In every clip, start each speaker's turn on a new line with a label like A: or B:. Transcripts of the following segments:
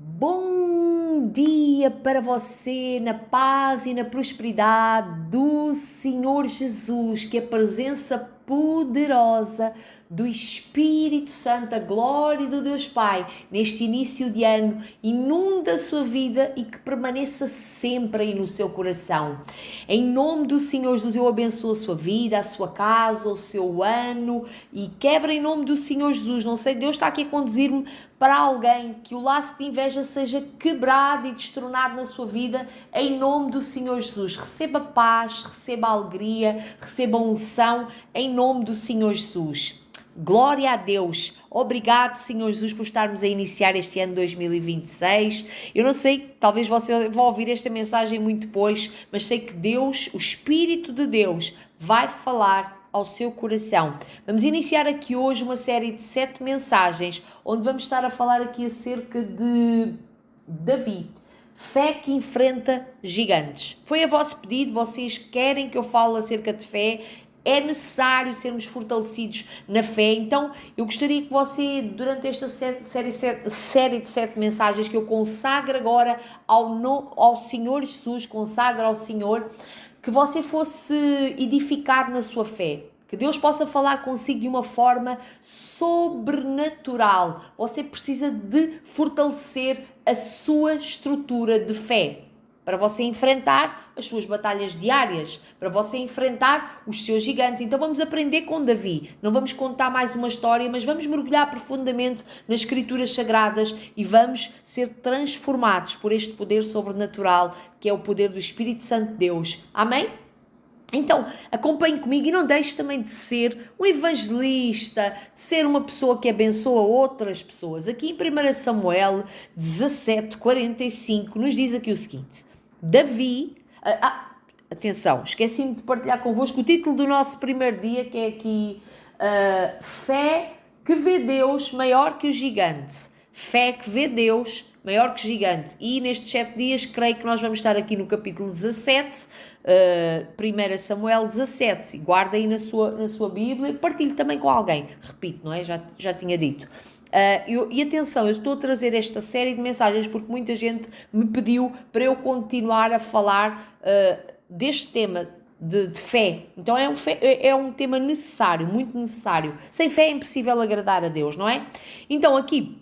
A: Bom dia para você, na paz e na prosperidade do Senhor Jesus, que a presença poderosa do Espírito Santo, a glória do Deus Pai, neste início de ano, inunda a sua vida e que permaneça sempre aí no seu coração. Em nome do Senhor Jesus, eu abençoo a sua vida, a sua casa, o seu ano e quebra em nome do Senhor Jesus. Não sei, Deus está aqui a conduzir-me para alguém que o laço de inveja seja quebrado e destronado na sua vida, em nome do Senhor Jesus. Receba paz, receba alegria, receba unção, em nome do Senhor Jesus. Glória a Deus. Obrigado, Senhor Jesus, por estarmos a iniciar este ano 2026. Eu não sei, talvez você vá ouvir esta mensagem muito depois, mas sei que Deus, o Espírito de Deus, vai falar ao seu coração. Vamos iniciar aqui hoje uma série de 7 mensagens, onde vamos estar a falar aqui acerca de Davi. Fé que enfrenta gigantes. Foi a vosso pedido, vocês querem que eu fale acerca de fé. É necessário sermos fortalecidos na fé. Então, eu gostaria que você, durante esta série de 7 mensagens que eu consagro agora ao Senhor Jesus, consagro ao Senhor, que você fosse edificado na sua fé. Que Deus possa falar consigo de uma forma sobrenatural. Você precisa de fortalecer a sua estrutura de fé para você enfrentar as suas batalhas diárias, para você enfrentar os seus gigantes. Então vamos aprender com Davi. Não vamos contar mais uma história, mas vamos mergulhar profundamente nas Escrituras Sagradas e vamos ser transformados por este poder sobrenatural, que é o poder do Espírito Santo de Deus. Amém? Então, acompanhe comigo e não deixe também de ser um evangelista, de ser uma pessoa que abençoa outras pessoas. Aqui em 1 Samuel 17:45 nos diz aqui o seguinte: Davi, atenção, esqueci-me de partilhar convosco o título do nosso primeiro dia, que é aqui Fé que vê Deus maior que o gigante. Fé que vê Deus maior que gigante. E nestes 7 dias, creio que nós vamos estar aqui no capítulo 17, 1 Samuel 17. Guarda aí na sua Bíblia, partilhe também com alguém. Repito, não é? Já tinha dito. E atenção, eu estou a trazer esta série de mensagens porque muita gente me pediu para eu continuar a falar deste tema de fé. Então é um tema necessário, muito necessário. Sem fé é impossível agradar a Deus, não é? Então aqui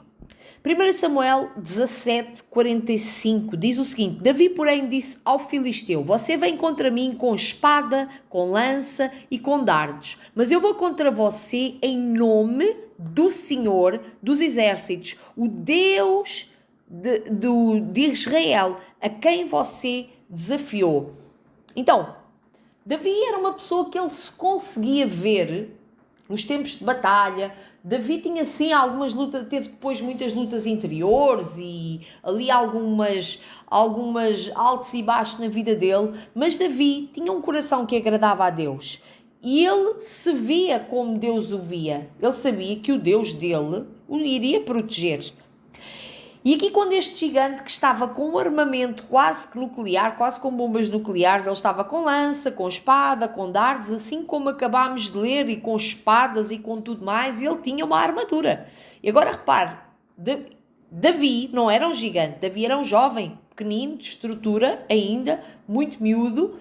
A: 1 Samuel 17:45 diz o seguinte: Davi, porém, disse ao filisteu: Você vem contra mim com espada, com lança e com dardos, mas eu vou contra você em nome do Senhor dos exércitos, o Deus de Israel, a quem você desafiou. Então, Davi era uma pessoa que ele se conseguia ver nos tempos de batalha. Davi tinha sim algumas lutas, teve depois muitas lutas interiores e ali algumas altos e baixos na vida dele, mas Davi tinha um coração que agradava a Deus. E ele se via como Deus o via. Ele sabia que o Deus dele o iria proteger. E aqui quando este gigante que estava com um armamento quase que nuclear, quase com bombas nucleares, ele estava com lança, com espada, com dardos, assim como acabámos de ler, e com espadas e com tudo mais, ele tinha uma armadura. E agora repare, Davi não era um gigante, Davi era um jovem, pequenino, de estrutura ainda, muito miúdo,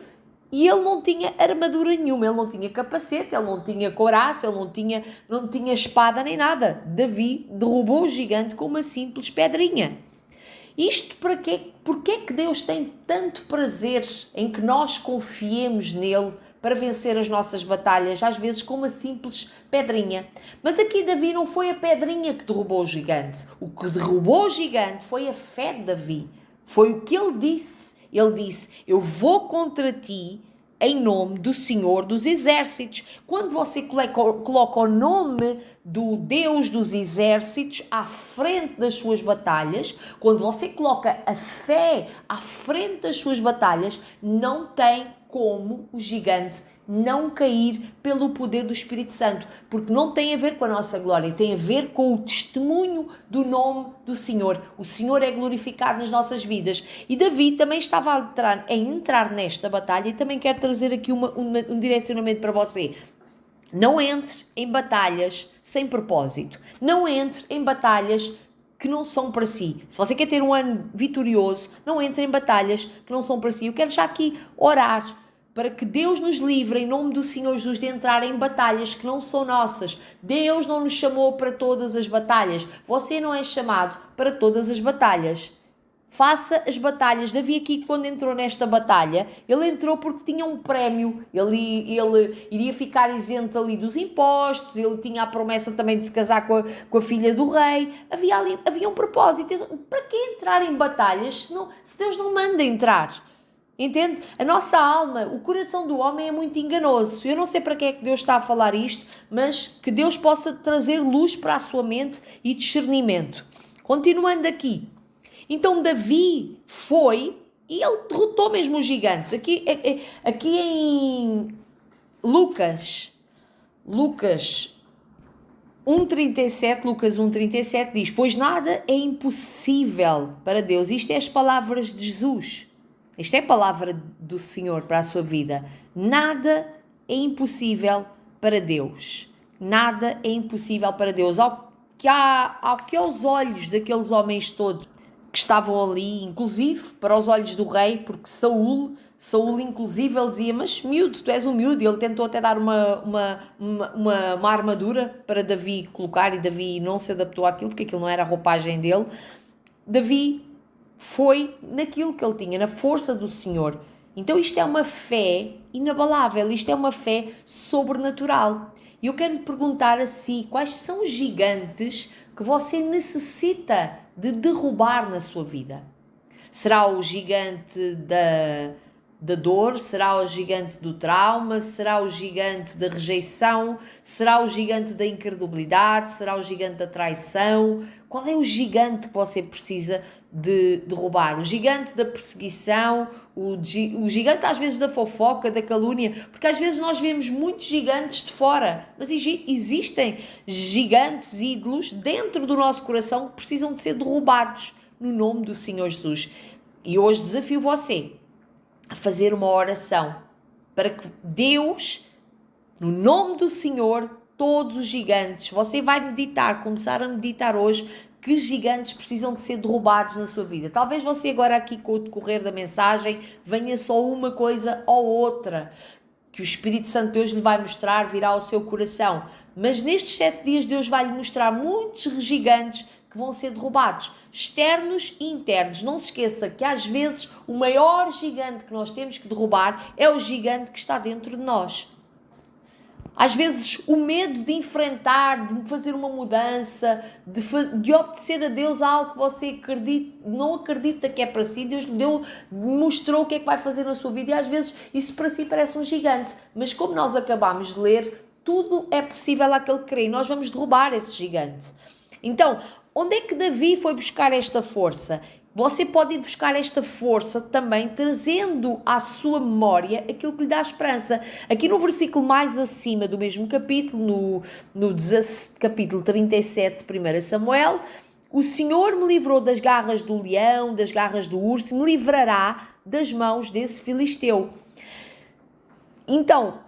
A: e ele não tinha armadura nenhuma, ele não tinha capacete, ele não tinha couraça, ele não tinha espada nem nada. Davi derrubou o gigante com uma simples pedrinha. Isto para quê? Porque é que Deus tem tanto prazer em que nós confiemos nele para vencer as nossas batalhas, às vezes com uma simples pedrinha? Mas aqui Davi não foi a pedrinha que derrubou o gigante. O que derrubou o gigante foi a fé de Davi. Foi o que ele disse. Ele disse: eu vou contra ti em nome do Senhor dos Exércitos. Quando você coloca o nome do Deus dos Exércitos à frente das suas batalhas, quando você coloca a fé à frente das suas batalhas, não tem como o gigante não cair pelo poder do Espírito Santo, porque não tem a ver com a nossa glória, tem a ver com o testemunho do nome do Senhor. O Senhor é glorificado nas nossas vidas. E Davi também estava a entrar nesta batalha, e também quero trazer aqui um direcionamento para você. Não entre em batalhas sem propósito. Não entre em batalhas que não são para si. Se você quer ter um ano vitorioso, não entre em batalhas que não são para si. Eu quero já aqui orar para que Deus nos livre, em nome do Senhor Jesus, de entrar em batalhas que não são nossas. Deus não nos chamou para todas as batalhas. Você não é chamado para todas as batalhas. Faça as batalhas. Davi aqui, quando entrou nesta batalha, ele entrou porque tinha um prémio, ele iria ficar isento ali dos impostos, ele tinha a promessa também de se casar com a filha do rei, havia um propósito. Para que entrar em batalhas se Deus não manda entrar? Entende? A nossa alma, o coração do homem é muito enganoso. Eu não sei para que é que Deus está a falar isto, mas que Deus possa trazer luz para a sua mente e discernimento. Continuando aqui. Então Davi foi e ele derrotou mesmo os gigantes. Aqui em Lucas 1,37 diz: pois nada é impossível para Deus. Isto é as palavras de Jesus. Isto é a palavra do Senhor para a sua vida. Nada é impossível para Deus. Nada é impossível para Deus. Ao que aos olhos daqueles homens todos que estavam ali, inclusive para os olhos do rei, porque Saúl inclusive, ele dizia: mas miúdo, tu és um miúdo. E ele tentou até dar uma armadura para Davi colocar, e Davi não se adaptou àquilo, porque aquilo não era a roupagem dele. Davi foi naquilo que ele tinha, na força do Senhor. Então isto é uma fé inabalável, isto é uma fé sobrenatural. E eu quero lhe perguntar a si, quais são os gigantes que você necessita de derrubar na sua vida? Será o gigante da dor? Será o gigante do trauma? Será o gigante da rejeição? Será o gigante da incredulidade? Será o gigante da traição? Qual é o gigante que você precisa de derrubar? O gigante da perseguição? O gigante às vezes da fofoca, da calúnia? Porque às vezes nós vemos muitos gigantes de fora, mas existem gigantes, ídolos dentro do nosso coração que precisam de ser derrubados no nome do Senhor Jesus. E hoje desafio você a fazer uma oração para que Deus, no nome do Senhor, todos os gigantes, você vai começar a meditar hoje, que gigantes precisam de ser derrubados na sua vida. Talvez você agora aqui com o decorrer da mensagem venha só uma coisa ou outra que o Espírito Santo Deus lhe vai mostrar, virá ao seu coração. Mas nestes 7 dias Deus vai lhe mostrar muitos gigantes que vão ser derrubados, externos e internos. Não se esqueça que às vezes o maior gigante que nós temos que derrubar é o gigante que está dentro de nós. Às vezes o medo de enfrentar, de fazer uma mudança, de obedecer a Deus a algo que você não acredita que é para si. Deus lhe mostrou o que é que vai fazer na sua vida, e às vezes isso para si parece um gigante. Mas como nós acabámos de ler, tudo é possível àquele que crê, e nós vamos derrubar esse gigante. Então, onde é que Davi foi buscar esta força? Você pode ir buscar esta força também trazendo à sua memória aquilo que lhe dá esperança. Aqui no versículo mais acima do mesmo capítulo, no capítulo 37 de 1 Samuel, o Senhor me livrou das garras do leão, das garras do urso, me livrará das mãos desse filisteu. Então,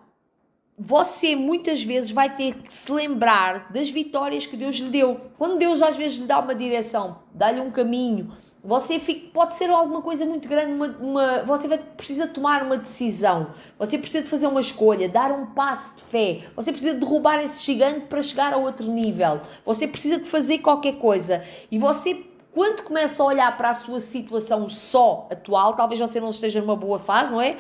A: você muitas vezes vai ter que se lembrar das vitórias que Deus lhe deu. Quando Deus às vezes lhe dá uma direção, dá-lhe um caminho, pode ser alguma coisa muito grande, você precisa tomar uma decisão, você precisa de fazer uma escolha, dar um passo de fé, você precisa de derrubar esse gigante para chegar a outro nível, você precisa de fazer qualquer coisa. E você, quando começa a olhar para a sua situação só atual, talvez você não esteja numa boa fase, não é?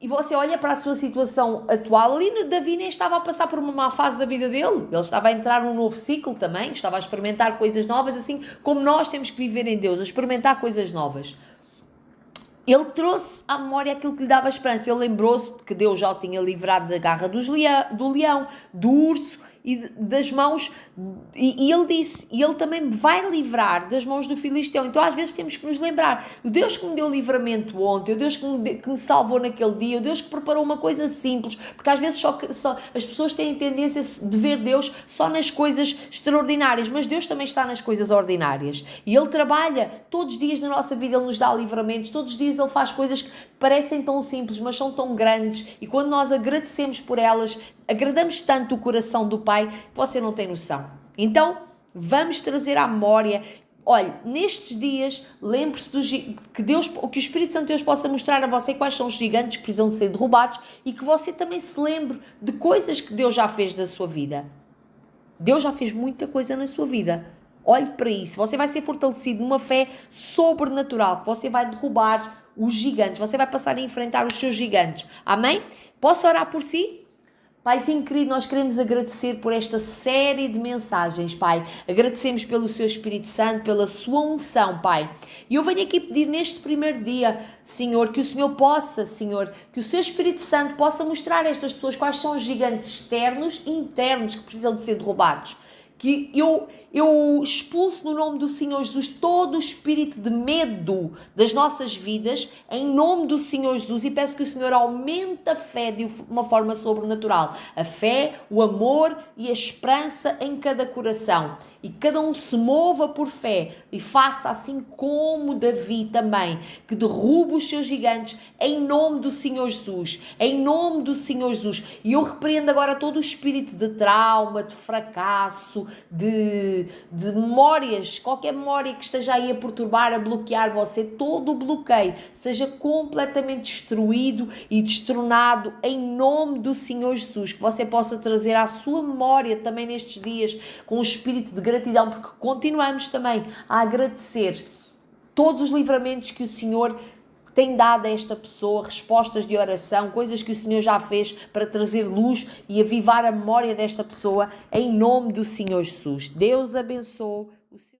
A: E você olha para a sua situação atual, ali Davi nem estava a passar por uma má fase da vida dele, ele estava a entrar num novo ciclo também, estava a experimentar coisas novas, assim como nós temos que viver em Deus, a experimentar coisas novas. Ele trouxe à memória aquilo que lhe dava esperança, ele lembrou-se de que Deus já o tinha livrado da garra do leão, do urso e das mãos, e ele disse, e ele também me vai livrar das mãos do filisteu. Então às vezes temos que nos lembrar, o Deus que me deu livramento ontem, o Deus que me salvou naquele dia, o Deus que preparou uma coisa simples, porque às vezes só as pessoas têm tendência de ver Deus só nas coisas extraordinárias, mas Deus também está nas coisas ordinárias, e Ele trabalha todos os dias na nossa vida, Ele nos dá livramentos, todos os dias Ele faz coisas que parecem tão simples, mas são tão grandes, e quando nós agradecemos por elas, agradamos tanto o coração do Pai, que você não tem noção. Então, Vamos trazer à memória. Olha, nestes dias, lembre-se que o Espírito Santo de Deus possa mostrar a você quais são os gigantes que precisam ser derrubados e que você também se lembre de coisas que Deus já fez da sua vida. Deus já fez muita coisa na sua vida. Olhe para isso. Você vai ser fortalecido numa fé sobrenatural. Você vai derrubar os gigantes. Você vai passar a enfrentar os seus gigantes. Amém? Posso orar por si? Paizinho querido, nós queremos agradecer por esta série de mensagens, Pai. Agradecemos pelo Seu Espírito Santo, pela Sua unção, Pai. E eu venho aqui pedir neste primeiro dia, Senhor, que o Senhor possa, Senhor, que o Seu Espírito Santo possa mostrar a estas pessoas quais são os gigantes externos e internos que precisam de ser derrubados. Que eu expulso no nome do Senhor Jesus todo o espírito de medo das nossas vidas, em nome do Senhor Jesus, e peço que o Senhor aumente a fé de uma forma sobrenatural. A fé, o amor e a esperança em cada coração. E cada um se mova por fé e faça assim como Davi também, que derruba os seus gigantes em nome do Senhor Jesus. Em nome do Senhor Jesus. E eu repreendo agora todo o espírito de trauma, de fracasso, de memórias, qualquer memória que esteja aí a perturbar, a bloquear você, todo o bloqueio seja completamente destruído e destronado em nome do Senhor Jesus, que você possa trazer à sua memória também nestes dias com um espírito de gratidão, porque continuamos também a agradecer todos os livramentos que o Senhor tem dado a esta pessoa, respostas de oração, coisas que o Senhor já fez para trazer luz e avivar a memória desta pessoa, em nome do Senhor Jesus. Deus abençoe o Senhor.